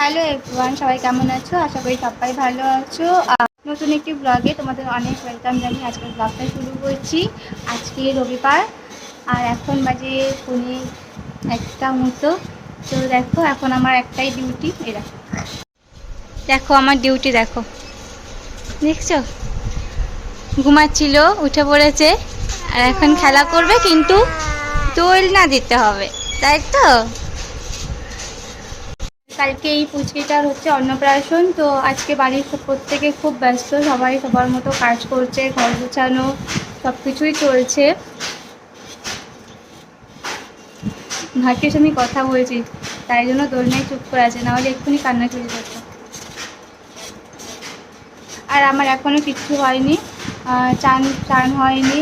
Hello everyone, সবাই কেমন আছো? আশা করি সবাই ভালো আছো। নতুন একটি ব্লগে তোমাদের অনেক ওয়েলকাম জানিয়ে আজকের ব্লগটা শুরু করছি। আজকে রবিবার আর এখন বাজে পৌনে 1টা মতো। তো দেখো এখন আমার একটাই ডিউটি। এরা দেখো আমার ডিউটি, দেখো দেখছো, ঘুমাচ্ছিল উঠে পড়েছে আর এখন খেলা করবে, কিন্তু দোল না দিতে হবে, তাই তো। কালকে এই পুচকিটার হচ্ছে অন্নপ্রাশন, তো আজকে বাড়ির প্রত্যেকে খুব ব্যস্ত, সবাই সবার মতো কাজ করছে, ঘর গোছানো সব কিছুই চলছে। ভাগ্যের আমি কথা বলছি, তাই জন্য দোলনায় চুপ করে আছে, নাহলে এক্ষুনি কান্না চলে যেত। আর আমার এখনও কিচ্ছু হয়নি, চান হয়নি।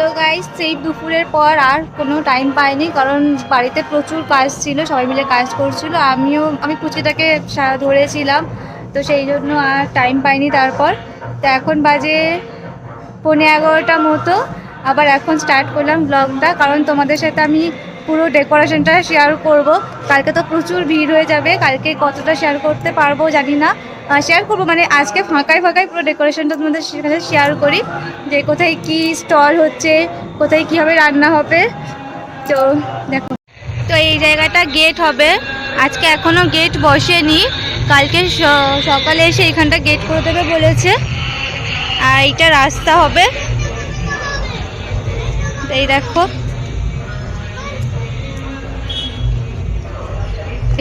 তো গাইস, সেই দুপুরের পর আর কোনো টাইম পাইনি, কারণ বাড়িতে প্রচুর কাজ ছিল, সবাই মিলে কাজ করছিল, আমি পুচিটাকে ধরেছিলাম, তো সেই জন্য আর টাইম পাইনি। তারপর তো এখন বাজে পৌনে 11টা মতো, আবার এখন স্টার্ট করলাম ব্লগটা, কারণ তোমাদের সাথে আমি পুরো ডেকোরেশনটা শেয়ার করব। কালকে তো প্রচুর ভিড় হয়ে যাবে, কালকে কতটা শেয়ার করতে পারবো জানি না। শেয়ার করবো মানে আজকে ফাঁকায় পুরো ডেকোরেশনটা তোমাদের সাথে শেয়ার করি, যে কোথায় কি স্টল হচ্ছে, কোথায় কীভাবে রান্না হবে। তো দেখো, তো এই জায়গাটা গেট হবে, আজকে এখনও গেট বসেনি, কালকে সকালে এসে এখানটা গেট করে দেবে বলেছে। আর এইটা রাস্তা হবে, এই দেখো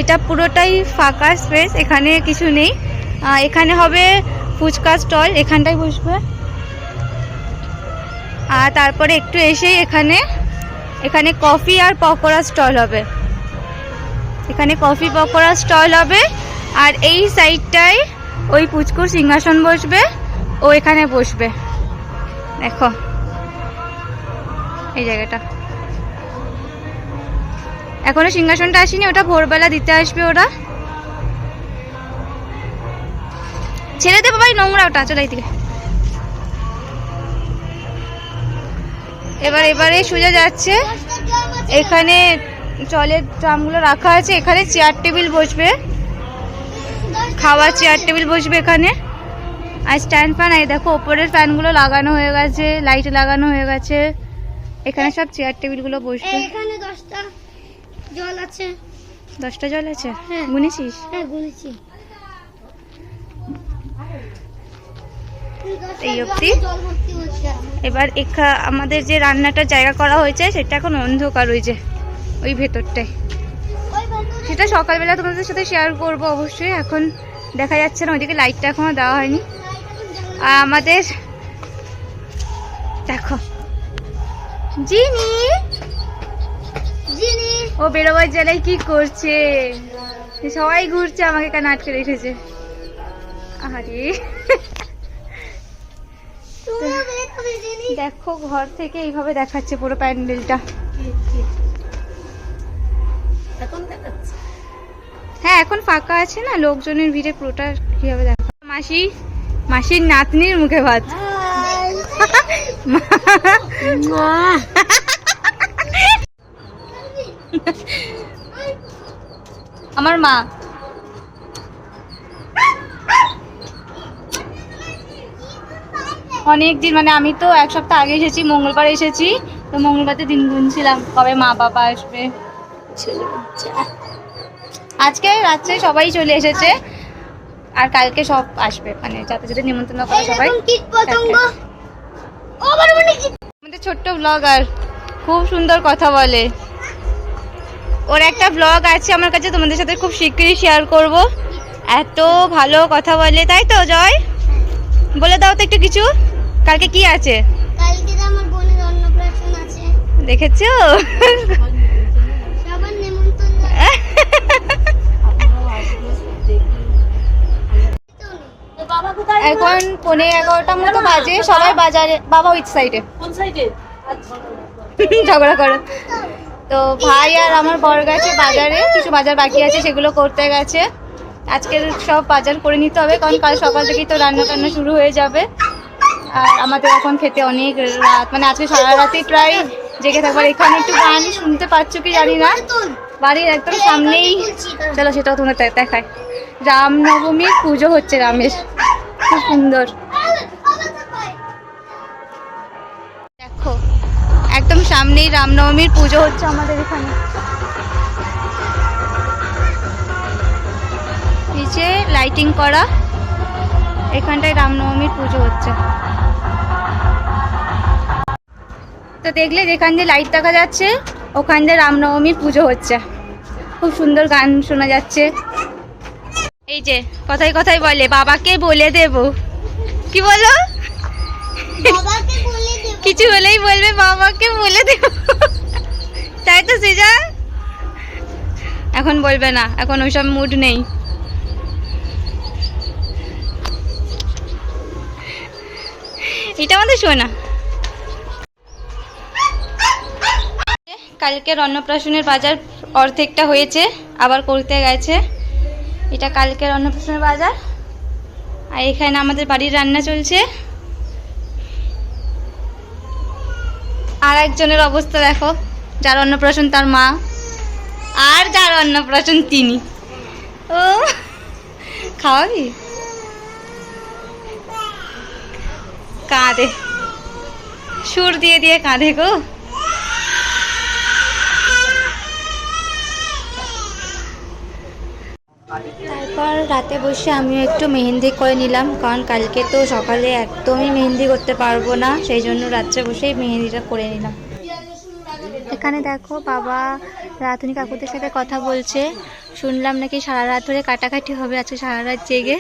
এটা পুরোটাই ফাঁকা স্পেস, এখানে কিছু নেই। এখানে হবে ফুচকা স্টল, এখানটায় বসবে। আর তারপরে একটু এসেই এখানে কফি আর পকোড়া স্টল হবে, এখানে কফি পকোড়া স্টল হবে। আর এই সাইডটায় ওই পুচকুর সিংহাসন বসবে, ও এখানে বসবে। দেখো এই জায়গাটা, এখনো সিংহাসনটা আসেনি, ওটা ভোরবেলা দিতে আসবে ওরা। ছেড়ে দে বাবাই, নোংরা ওটা, চলো এই দিকে। এবারে সোজা যাচ্ছে, এখানে জলের ড্রামগুলো রাখা আছে, এখানে চেয়ার টেবিল বসবে, খাওয়ার চেয়ার টেবিল বসবে এখানে। আর স্ট্যান্ড ফ্যান, এই দেখো ওপরের ফ্যানগুলো লাগানো হয়ে গেছে, লাইট লাগানো হয়ে গেছে, এখানে সব চেয়ার টেবিলগুলো বসবে। এখানে 10টা জল আছে। 10টা জল আছে? হ্যাঁ। গুনেছিস? হ্যাঁ গুনেছি। এই অবধি। এবার আমাদের যে রান্নাটার জায়গা করা হয়েছে সেটা এখন অন্ধকার, ওই ভেতরটায়, সেটা সকালবেলা তোমাদের সাথে শেয়ার করব অবশ্যই। এখন দেখা যাচ্ছে না, ওইদিকে লাইটটা এখনো দেওয়া হয়নি। আর আমাদের দেখো জিনি ও বেরোবার জেলায় কি করছে, সবাই ঘুরছে, আমাকে কেন আটকে রেখেছে। আরে দেখো ঘর থেকে এইভাবে দেখাচ্ছে পুরো প্যান্ডেলটা। হ্যাঁ এখন ফাঁকা আছে না, লোকজনের ভিড়ে পুরোটা কিভাবে দেখো। মাসির নাতনির মুখে ভাত। আমার মা অনেকদিন, মানে আমি তো 1 সপ্তাহ আগে এসেছি, মঙ্গলবার এসেছি, তো মঙ্গলবারে দিন গুনছিলাম কবে মা বাবা আসবে। আজকে রাত্রে সবাই চলে এসেছে, আর কালকে সব আসবে, মানে যাতে নিমন্ত্রণ করে সবাই। আমাদের ছোট্ট ব্লগার খুব সুন্দর কথা বলে, ওর একটা ব্লগ আছে আমার কাছে, তোমাদের সাথে খুব শিগগিরই শেয়ার করব। এত ভালো কথা বলে, তাই তো জয়? বলে দাও তো একটু কিছু, কালকে কি আছে? কালকে আমার বোনের অন্নপ্রাশন আছে। দেখেছো? সবার নিমন্ত্রণ। এখন পৌনে 11টা মতো বাজে, সবাই বাজারে। বাবা ওই সাইডে, কোন সাইডে ঝগড়া করো। তো ভাই আর আমার বর গেছে বাজারে, কিছু বাজার বাকি আছে সেগুলো করতে গেছে। আজকের সব বাজার করে নিতে হবে, কারণ কাল সকাল থেকেই তো রান্না টান্না শুরু হয়ে যাবে। আর আমাদের এখন খেতে অনেক রাত, মানে আজকে সারা রাতেই প্রায় জেগে থাকবার। এখানে একটু গান শুনতে পাচ্ছ কি জানি না, বাড়ির একদম সামনেই, চলো সেটাও তোমাদের দেখায়। রামনবমীর পুজো হচ্ছে রামের, খুব সুন্দর। দেখো একদম সামনেই রামনবমীর পুজো হচ্ছে আমাদের এখানে। নিচে লাইটিং করা, এখানটায় রামনবমীর পুজো হচ্ছে। তো দেখলে যেখান দিয়ে লাইট দেখা যাচ্ছে ওখান দিয়ে রামনবমীর পুজো হচ্ছে, খুব সুন্দর গান শোনা যাচ্ছে। এই যে কথায় কথায় বলে বাবাকে বলে দেব, কি বলো? বাবাকে বলে দেব। কিছু হলেই বলবে বাবাকে বলে দেব, তাই তো সৃজা? এখন বলবে না, এখন ওইসব মুড নেই। এটা আমাদের শোনা। কালকের অন্নপ্রাশনের বাজার অর্ধেকটা হয়েছে, আবার করতে গেছে। এটা কালকের অন্নপ্রাশনের বাজার, আর এখানে আমাদের বাড়ির রান্না চলছে। আর একজনের অবস্থা দেখো, যার অন্নপ্রাশন তার মা, আর যার অন্নপ্রাশন তিনি। ও খাওয়াবি? কাঁদে, সুর দিয়ে দিয়ে কাঁদে গো। তারপর রাতে বসে আমিও একটু মেহেন্দি করে নিলাম, কারণ কালকে তো সকালে একদমই মেহেন্দি করতে পারবো না, সেই জন্য রাত্রে বসেই মেহেন্দিটা করে নিলাম। এখানে দেখো বাবা রাধুনি কাকুদের সাথে কথা বলছে, শুনলাম নাকি সারা রাত ধরে কাটাকাটি হবে আজকে, সারা রাত জেগে।